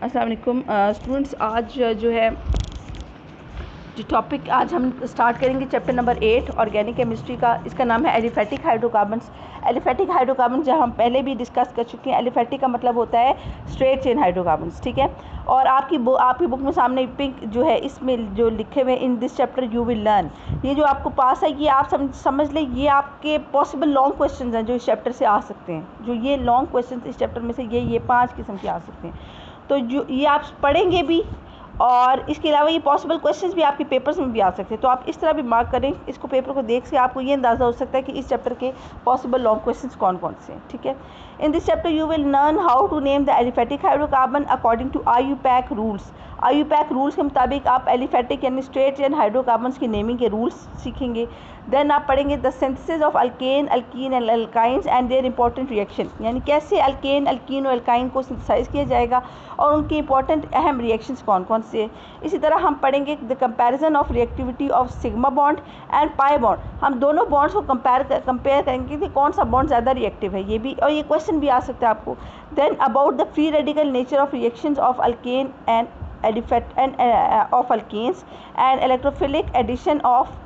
अस्सलाम वालेकुम स्टूडेंट्स। आज जो है जो टॉपिक आज हम स्टार्ट करेंगे चैप्टर नंबर 8 ऑर्गेनिक केमिस्ट्री का। इसका नाम है एलिफेटिक हाइड्रोकार्बन्स। एलिफेटिक हाइड्रोकार्बन्स जो हम पहले भी डिस्कस कर चुके हैं। एलिफेटिक का मतलब होता है स्ट्रेट चेन हाइड्रोकार्बन्स, ठीक है। और आपकी बुक में सामने पिंक जो है इसमें जो लिखे हुए इन this chapter you will learn, ये जो आपको पास है ये आप समझ लें, ये आपके पॉसिबल लॉन्ग क्वेश्चन हैं जो इस चैप्टर से आ सकते हैं। जो ये लॉन्ग क्वेश्चन इस चैप्टर में से ये 5 किस्म के आ सकते हैं। तो जो ये आप पढ़ेंगे भी और इसके अलावा ये पॉसिबल क्वेश्चंस भी आपके पेपर्स में भी आ सकते हैं। तो आप इस तरह भी मार्क करें, इसको पेपर को देख से आपको ये अंदाज़ा हो सकता है कि इस चैप्टर के पॉसिबल लॉन्ग क्वेश्चंस कौन कौन से हैं, ठीक है। In this chapter you will learn how to name the aliphatic hydrocarbon according to IUPAC rules. IUPAC rules के मुताबिक आप एलिफेटिक यानी स्ट्रेट चेन हाइड्रोकार्बन्स की नेमिंग के रूल्स सीखेंगे। देन आप पढ़ेंगे the synthesis of alkane, alkene and alkynes and their important reaction, यानी कैसे अल्केन, अल्कीन और अल्काइन को सिंथेसाइज किया जाएगा और उनके इंपॉर्टेंट अहम रिएक्शंस कौन कौन से। इसी तरह हम पढ़ेंगे the comparison of reactivity of sigma bond and pi bond. हम दोनों बॉन्ड्स को कंपेयर करेंगे कि कौन सा बॉन्ड ज़्यादा रिएक्टिव है, ये भी, और ये क्वेश्चन भी आ सकता है आपको। Then about the free radical nature of reactions of alkane and of alkanes and electrophilic addition of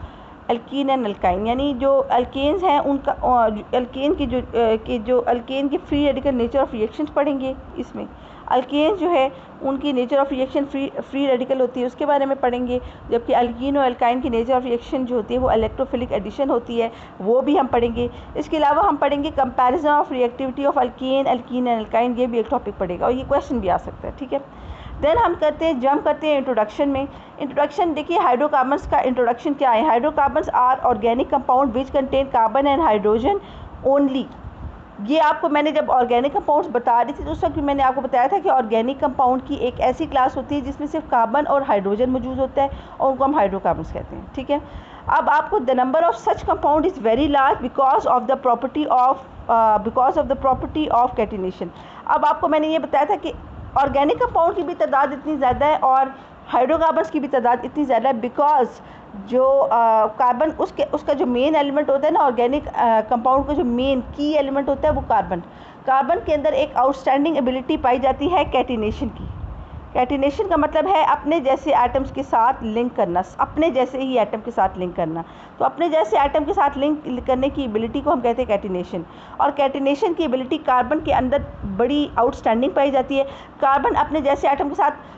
alkene and alkyne, यानी जो अल्केन्स हैं उनका अल्केन की जो अल्केन की free radical nature of reactions पढ़ेंगे। इसमें अल्केन जो है उनकी nature of reaction free radical होती है, उसके बारे में पढ़ेंगे। जबकि अल्कीन और अल्काइन की नेचर ऑफ रिएक्शन जो होती है वो इलेक्ट्रोफिलिक एडिशन होती है, वो भी हम पढ़ेंगे। इसके अलावा हम पढ़ेंगे comparison of reactivity of alkene and alkyne, ये भी एक टॉपिक पड़ेगा और ये क्वेश्चन भी आ सकता है, ठीक है। देन हम जंप करते हैं इंट्रोडक्शन में। इंट्रोडक्शन देखिए, हाइड्रोकार्बन्स का इंट्रोडक्शन क्या है। Hydrocarbons are organic compound which contain carbon and hydrogen only. ये आपको मैंने जब ऑर्गेनिक कंपाउंड्स बता रही थी तो उस वक्त भी मैंने आपको बताया था कि ऑर्गेनिक कंपाउंड की एक ऐसी क्लास होती है जिसमें सिर्फ कार्बन और हाइड्रोजन मौजूद होता है और उनको हम हाइड्रोकार्बन्स कहते हैं, ठीक है। अब आपको the number of such compound is very large because of the property of catenation. अब आपको मैंने ये बताया था कि ऑर्गेनिक कंपाउंड की भी तादाद इतनी ज़्यादा है और हाइड्रोकार्बन्स की भी तादाद इतनी ज़्यादा है बिकॉज जो कार्बन उसका जो मेन एलिमेंट होता है ना, ऑर्गेनिक कंपाउंड का जो मेन की एलिमेंट होता है वो कार्बन के अंदर एक आउटस्टैंडिंग एबिलिटी पाई जाती है कैटिनेशन की। कैटिनेशन का मतलब है अपने जैसे एटम्स के साथ लिंक करना, अपने जैसे ही एटम के साथ लिंक करना। तो अपने जैसे एटम के साथ लिंक करने की एबिलिटी को हम कहते हैं कैटिनेशन। और कैटिनेशन की एबिलिटी कार्बन के अंदर बड़ी आउटस्टैंडिंग पाई जाती है। कार्बन अपने जैसे एटम के साथ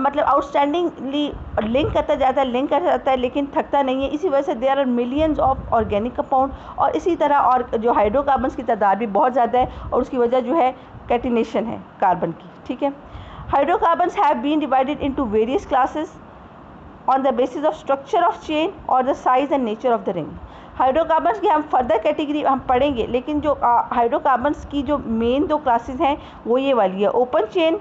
मतलब आउटस्टैंडिंगली लिंक करता जाता है लेकिन थकता नहीं है। इसी वजह से there are millions of organic compound. और इसी तरह और जो हाइड्रोकार्बन्स की तादाद भी बहुत ज़्यादा है और उसकी वजह जो है कैटिनेशन है कार्बन की, ठीक है। Hydrocarbons have been divided into various classes on the basis of structure of chain or the size and nature of the ring. Hydrocarbons की हम फर्दर कैटेगरी हम पढ़ेंगे, लेकिन जो हाइड्रोकार्बन्स की जो मेन 2 क्लासेस हैं वो ये वाली है, ओपन चेन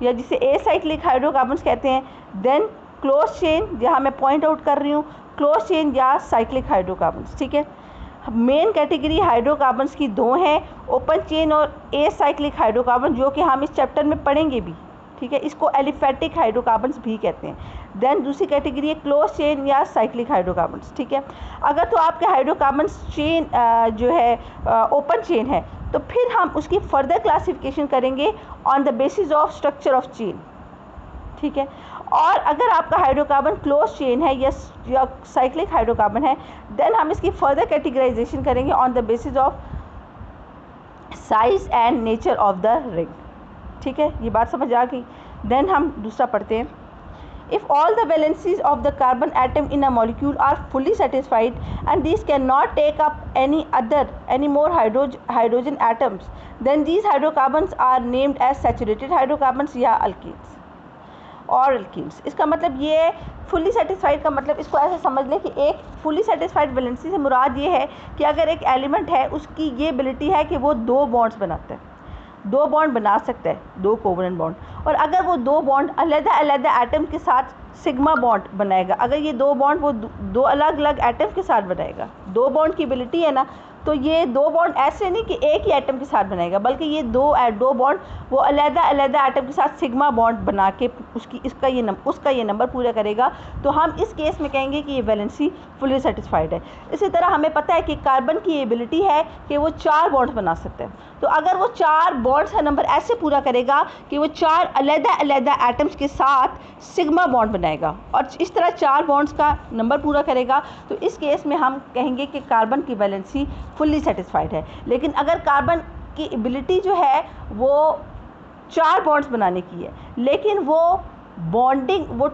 या जिसे एसाइक्लिक हाइड्रोकार्बन्स कहते हैं। देन क्लोज चेन, जहाँ मैं पॉइंट आउट कर रही हूँ, क्लोज चेन या साइक्लिक हाइड्रोकार्बन्स, ठीक है। मेन कैटेगरी हाइड्रोकार्बन्स की 2 हैं, ओपन चेन और एसाइक्लिक हाइड्रोकार्बन, जो कि हम इस चैप्टर में पढ़ेंगे भी, ठीक है। इसको एलिफेटिक हाइड्रोकार्बन्स भी कहते हैं। देन दूसरी कैटेगरी है क्लोज चेन या साइक्लिक हाइड्रोकार्बन्स, ठीक है। अगर तो आपके हाइड्रोकार्बन्स चेन जो है ओपन चेन है तो फिर हम उसकी फर्दर क्लासिफिकेशन करेंगे on the basis of structure of chain, ठीक है। और अगर आपका हाइड्रोकार्बन क्लोज चेन है या साइक्लिक हाइड्रोकार्बन है देन हम इसकी फर्दर कैटेगराइजेशन करेंगे on the basis of size and nature of the ring, ठीक है। ये बात समझ आ गई। देन हम दूसरा पढ़ते हैं। If all the valencies of the carbon atom in a molecule are fully satisfied and this cannot take up any more hydrogen atoms then these hydrocarbons are named as saturated hydrocarbons या alkenes और alkenes. इसका मतलब ये है fully satisfied का मतलब इसको ऐसे समझ लें कि एक फुली सेटिस्फाइड वैलेंसी से मुराद ये है कि अगर एक एलिमेंट है उसकी ये एबिलिटी है कि वो 2 बॉन्ड्स बनाता है, 2 बॉन्ड बना सकता है, 2 कोवलेंट बॉन्ड। और अगर वो 2 बॉन्ड अलग एटम के साथ सिग्मा बॉन्ड बनाएगा, अगर ये 2 बॉन्ड वो 2 अलग अलग एटम के साथ बनाएगा, 2 बॉन्ड की एबिलिटी है ना, तो ये दो बॉन्ड ऐसे नहीं कि एक ही एटम के साथ बनाएगा, बल्कि ये दो बॉन्ड वो अलग-अलग एटम के साथ सिग्मा बॉन्ड बना के उसका ये नंबर पूरा करेगा। तो हम इस केस में कहेंगे कि ये वैलेंसी फुली सेटिस्फाइड है। इसी तरह हमें पता है कि कार्बन की एबिलिटी है कि वो 4 बॉन्ड्स बना सकते हैं। तो अगर वो 4 बॉन्ड्स का नंबर ऐसे पूरा करेगा कि वो 4 अलग-अलग एटम्स के साथ सिग्मा बॉन्ड बनाएगा और इस तरह 4 बॉन्ड्स का नंबर पूरा करेगा, तो इस केस में हम कहेंगे कि कार्बन की वैलेंसी फुल्ली सेटिस्फाइड है। लेकिन अगर कार्बन की एबिलिटी जो है वो 4 बॉन्ड्स बनाने की है, लेकिन वो बॉन्डिंग वो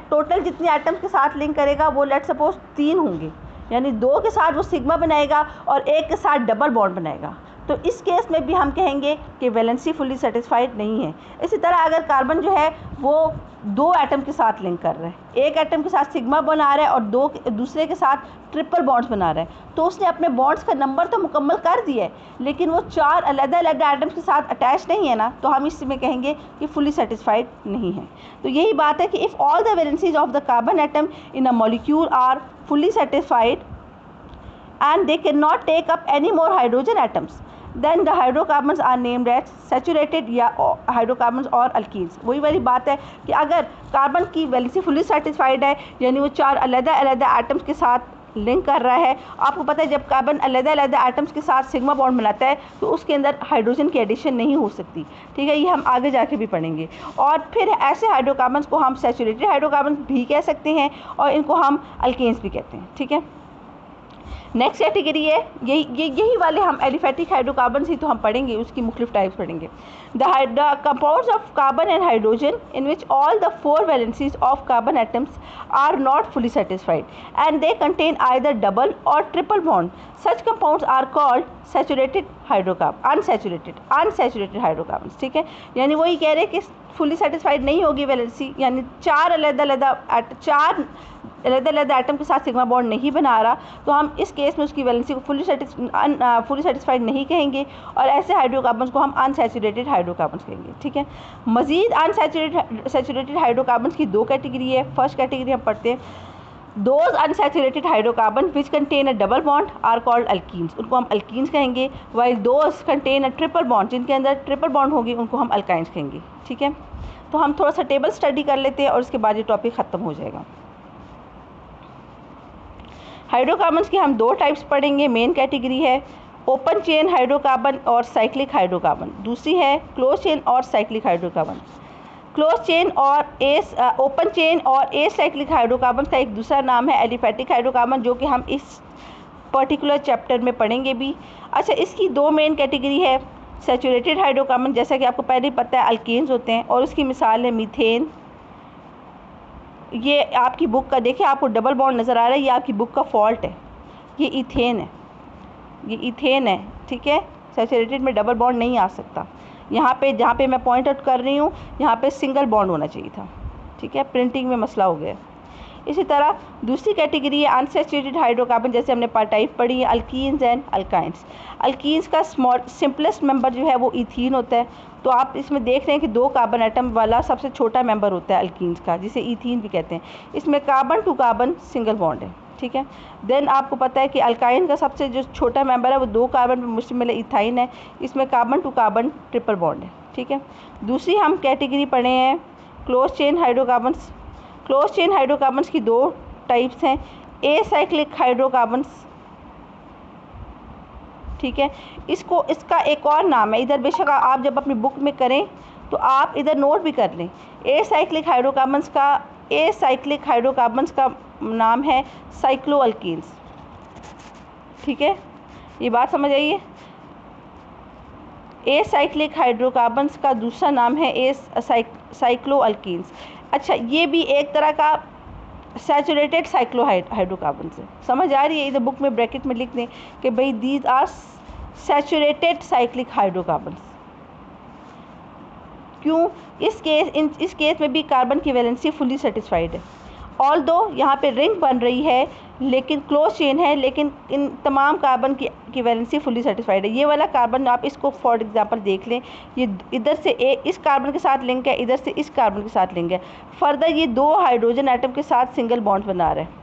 टोटल जितने एटम्स के साथ लिंक करेगा वो लेट सपोज 3 होंगे, यानी 2 के साथ वो सिग्मा बनाएगा और 1 के साथ डबल बॉन्ड बनाएगा, तो इस केस में भी हम कहेंगे कि वैलेंसी फुली सेटिस्फाइड नहीं है। इसी तरह अगर कार्बन जो है वो 2 एटम के साथ लिंक कर रहा है, एक एटम के साथ सिग्मा बना रहा है और दूसरे के साथ ट्रिपल बॉन्ड्स बना रहा है, तो उसने अपने बॉन्ड्स का नंबर तो मुकम्मल कर दिया है, लेकिन वो 4 अलग-अलग एटम्स के साथ अटैच नहीं है ना, तो हम इसमें कहेंगे कि फुली सेटिस्फाइड नहीं है। तो यही बात है कि if all the valencies of the carbon atom in a molecule are fully satisfied and they cannot take up any more hydrogen atoms, then the hydrocarbons are named as saturated या hydrocarbons और alkenes। वही वाली बात है कि अगर carbon की valency fully satisfied है, यानी वो 4 अलग-अलग एटम्स के साथ लिंक कर रहा है। आपको पता है जब कार्बन अलग-अलग एटम्स के साथ सिग्मा बॉन्ड बनाता है तो उसके अंदर हाइड्रोजन की एडिशन नहीं हो सकती, ठीक है, ये हम आगे जाके भी पढ़ेंगे। और फिर ऐसे हाइड्रोकार्बन्स को हम सैचुरेटेड हाइड्रोकार्बन भी कह सकते हैं और इनको हम अल्केन्स भी कहते हैं, ठीक है। नेक्स्ट कैटेगरी है यही वाले हम एलिफेटिक हाइड्रोकार्बन ही तो हम पढ़ेंगे, उसकी मुख्तलिफ टाइप्स पढ़ेंगे। The compounds of carbon and hydrogen in which all the 4 valencies of carbon atoms are not fully satisfied and they contain either double or triple bond, such compounds are called saturated hydrocarbon unsaturated hydrocarbon, ठीक है। यानी वही कह रहे हैं कि fully satisfied नहीं होगी वैलेंसी, यानी 4 अलग-अलग एटम के साथ सिग्मा बॉन्ड नहीं बना रहा, तो हम इस केस में उसकी वैलेंसी को फुली सेटिस्फाइड नहीं कहेंगे और ऐसे हाइड्रोकार्बन्स को हम अनसैचुरेटेड हाइड्रोकार्बन्स कहेंगे, ठीक है। मज़ीद अनसैचुरेटेड हाइड्रोकार्बन्स की 2 कैटेगरी है। फर्स्ट कैटेगरी हम पढ़ते हैं, those unsaturated hydrocarbon which contain a double bond are called alkenes, उनको हम अल्कीन्स कहेंगे। While those contain a triple bond, जिनके अंदर ट्रिपल बॉन्ड होगी उनको हम अल्काइंस कहेंगे, ठीक है। तो हम थोड़ा सा टेबल स्टडी कर लेते हैं और उसके बाद ये टॉपिक ख़त्म हो जाएगा। हाइड्रोकार्बन्स की हम 2 टाइप्स पढ़ेंगे। मेन कैटेगरी है ओपन चेन हाइड्रोकार्बन और साइक्लिक हाइड्रोकार्बन, दूसरी है क्लोज चेन और साइक्लिक हाइड्रोकार्बन। क्लोज चेन और ओपन चेन और एसाइक्लिक हाइड्रोकार्बन का एक दूसरा नाम है एलिफेटिक हाइड्रोकार्बन, जो कि हम इस पर्टिकुलर चैप्टर में पढ़ेंगे भी। अच्छा, इसकी 2 मेन कैटेगरी है। सैचुरेटेड हाइड्रोकार्बन, जैसा कि आपको पहले ही पता है, अल्केन्स होते हैं और उसकी मिसाल है मीथेन। ये आपकी बुक का देखिए, आपको डबल बॉन्ड नज़र आ रहा है, ये आपकी बुक का फॉल्ट है, ये इथेन है, ये इथेन है, ठीक है। सैचुरेटेड में डबल बॉन्ड नहीं आ सकता। यहाँ पे जहाँ पे मैं पॉइंट आउट कर रही हूँ, यहाँ पे सिंगल बॉन्ड होना चाहिए था, ठीक है, प्रिंटिंग में मसला हो गया। इसी तरह दूसरी कैटेगरी है अनसैचुरेटेड हाइड्रोकार्बन, जैसे हमने टाइप पढ़ी है, अल्कीन्स एंड अल्काइंस। अल्कीन्स का सिंपलेस्ट मेंबर जो है वो इथीन होता है। तो आप इसमें देख रहे हैं कि 2 कार्बन एटम वाला सबसे छोटा मेंबर होता है अल्कीन्स का, जिसे इथीन भी कहते हैं। इसमें carbon to carbon single bond है, ठीक है। देन आपको पता है कि अल्काइन का सबसे जो छोटा मेंबर है वो 2 कार्बन पर मुश्तमिल इथाइन है, इसमें carbon to carbon triple bond है, ठीक है। दूसरी हम कैटेगरी पढ़े हैं close chain hydrocarbons. Close chain hydrocarbons की 2 टाइप्स हैं, एसाइक्लिक हाइड्रोकार्बन्स, ठीक है। इसका एक और नाम है, इधर बेशक आप जब अपनी बुक में करें तो आप इधर नोट भी कर लें। एसाइक्लिक हाइड्रोकार्बन्स का नाम है साइक्लो अल्कीन्स, ठीक है, ये बात समझ आइए। एसाइक्लिक हाइड्रोकार्बन्स का दूसरा नाम है साइक्लो अल्कीन्स। अच्छा, ये भी एक तरह का सैचुरेटेड साइक्लो हाइड्रोकार्बन से समझ आ रही है। इधर बुक में ब्रैकेट में लिख दें कि भाई these are saturated cyclic hydrocarbons. क्यों? इस केस में भी कार्बन की वैलेंसी फुली सेटिस्फाइड है। ऑल दो यहाँ पे रिंग बन रही है, लेकिन क्लोज चेन है, लेकिन इन तमाम कार्बन की वैलेंसी फुली सेटिस्फाइड है। ये वाला कार्बन आप इसको फॉर एग्जांपल देख लें, ये इधर से इस कार्बन के साथ लिंक है, इधर से इस कार्बन के साथ लिंक है। फर्दर ये 2 हाइड्रोजन एटम के साथ सिंगल बॉन्ड बना रहे हैं।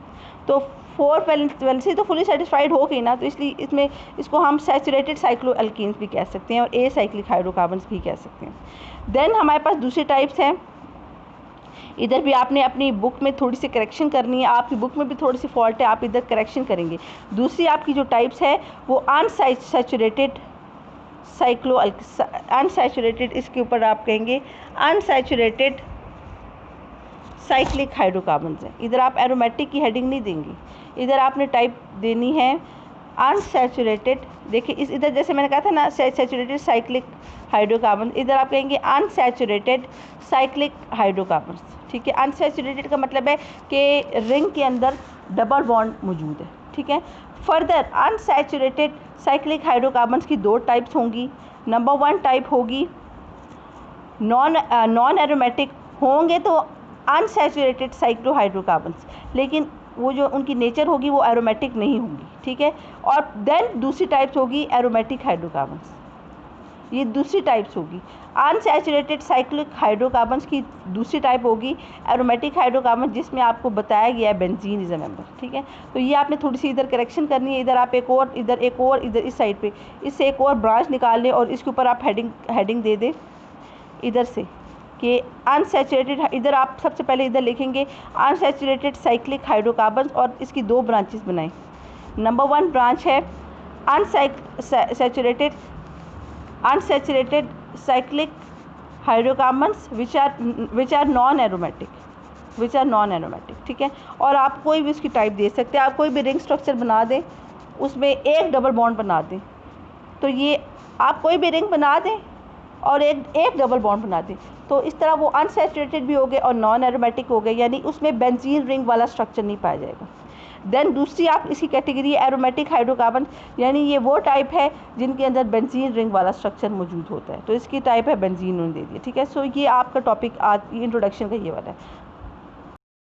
तो 4 वैलेंसी तो फुली सेटिस्फाइड हो गई ना, तो इसलिए इसमें इसको हम सैचुरेटेड साइक्लोएल्कीन्स भी कह सकते हैं और एसाइक्लिक हाइड्रोकार्बन्स भी कह सकते हैं। देन हमारे पास दूसरी टाइप्स हैं। इधर भी आपने अपनी बुक में थोड़ी सी करेक्शन करनी है, आपकी बुक में भी थोड़ी सी फॉल्ट है, आप इधर करेक्शन करेंगे। दूसरी आपकी जो टाइप्स है वो अनसैचुरेटेड अनसैचुरेटेड, इसके ऊपर आप कहेंगे अनसैचुरेटेड साइक्लिक हाइड्रोकार्बन्स है। इधर आप एरोमेटिक की हेडिंग नहीं देंगी, इधर आपने टाइप देनी है अनसैचुरेटेड। देखिए इस इधर जैसे मैंने कहा था ना सैचुरेटेड साइक्लिक हाइड्रोकार्बन, इधर आप कहेंगे अनसैचुरेटेड साइक्लिक हाइड्रोकार्बन्स। ठीक है, अनसैचुरेटेड का मतलब है कि रिंग के अंदर डबल बॉन्ड मौजूद है। ठीक है, फर्दर अनसैचुरेटेड साइक्लिक हाइड्रोकार्बन्स की 2 टाइप्स होंगी। नंबर 1 टाइप होगी नॉन एरोमेटिक होंगे तो अनसैचुरेटेड साइक्लोहाइड्रोकार्बन्स, लेकिन वो जो उनकी नेचर होगी वो एरोमेटिक नहीं होंगी। ठीक है, और देन दूसरी टाइप्स होगी एरोमेटिक हाइड्रोकार्बन्स, ये दूसरी टाइप्स होगी। अनसैचुरेटेड साइक्लिक हाइड्रोकार्बन्स की दूसरी टाइप होगी एरोमेटिक हाइड्रोकार्बन, जिसमें आपको बताया गया है बेंजीन इज अ मेंबर। ठीक है, तो ये आपने थोड़ी सी इधर करेक्शन करनी है। इधर आप एक और, इधर इस साइड पे इससे एक और ब्रांच निकाल लें और इसके ऊपर आप हेडिंग दे दें इधर से कि अनसैचुरेटेड। इधर आप सबसे पहले इधर लिखेंगे अनसैचुरेटेड साइक्लिक हाइड्रोकार्बन्स और इसकी 2 ब्रांचेस बनाएं। नंबर 1 ब्रांच है unsaturated cyclic hydrocarbons which are non aromatic, ठीक है। और आप कोई भी उसकी टाइप दे सकते हैं, आप कोई भी रिंग स्ट्रक्चर बना दें, उसमें एक डबल बॉन्ड बना दें, तो ये आप कोई भी रिंग बना दें और एक डबल बॉन्ड बना दें, तो इस तरह वो अनसैचुरेटेड भी हो गए और नॉन एरोमेटिक हो गए, यानी उसमें बेंजीन रिंग वाला स्ट्रक्चर नहीं पाया जाएगा। देन दूसरी आप इसकी कैटेगरी है एरोमेटिक हाइड्रोकार्बन, यानी ये वो टाइप है जिनके अंदर बेंजीन रिंग वाला स्ट्रक्चर मौजूद होता है, तो इसकी टाइप है बेंजीन उन्होंने दे दिया। ठीक है, सो ये आपका टॉपिक आज इंट्रोडक्शन का ये वाला है।